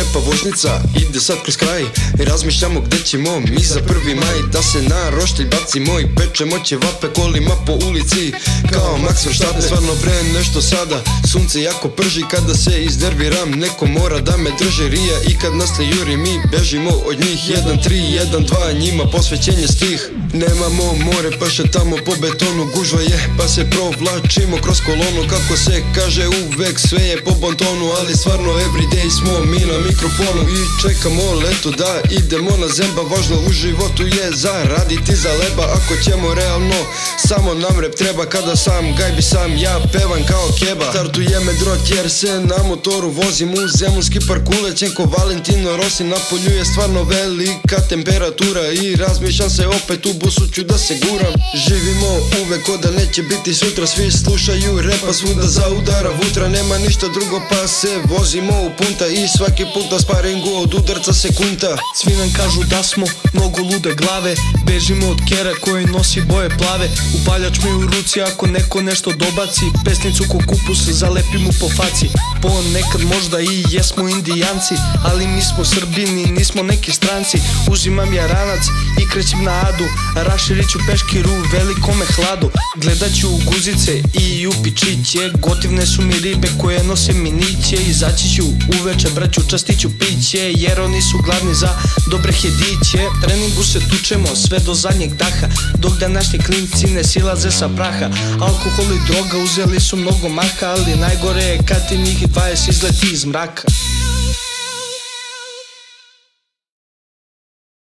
lepa vožnica ide sad kroz kraj i razmišljamo gde ćemo mi za 1. maj. Da se na roštilj bacimo i pečemo ćevape kolima po ulici kao Max Verstappen. Stvarno bre nešto sada, sunce jako prži, kada se iznerviram neko mora da me drži rija. I kad nas ne juri mi bežimo od njih, 1-3, 1-2 njima posvećenje stih. Nemamo more pa šetamo po betonu, gužva je pa se provlačimo kroz kolonu. Kako se kaže uvek sve je po bontonu, ali stvarno everyday smo mi na mikrofonu i čekamo leto da idemo na zemba. Važno u životu je zaraditi za leba, ako ćemo realno samo nam rep treba. Kada sam gajbi sam ja pevam kao keba, startuje me drot jer se na motoru vozim u zemunski park ulećen ko Valentino Rossi. Napolju je stvarno velika temperatura i razmišljam se opet u busu ću da se guram. Živimo uvek ko da neće biti sutra, svi slušaju repa svuda zaudara vutra. Nema ništa drugo pa se vozimo u punta i svaki put na sparingu od udarca se kunta. Svi nam kažu da smo mnogo lude glave, bežimo od kera koji nosi boje plave. Upaljač mi u ruci ako neko nešto dobaci, pesnicu ko kupus zalepimo po faci. Ponekad možda i jesmo indijanci, ali mi smo Srbini, nismo neki stranci. Uzimam ja ranac i krećem na adu, raširit ću peškiru u velikome hladu. Gledat ću u guzice i u pičiće, gotivne su mi ribe koje nose miniće. Izaći ću uveče, braću častit ću piće, jer oni su glavni za dobre hediće. Treningu se tučemo sve do zadnjeg daha, dok današnji klinci ne silaze sa praha. Alkohol i droga uzeli su mnogo maha, ali najgore je kad ti njih 20 izleti iz mraka.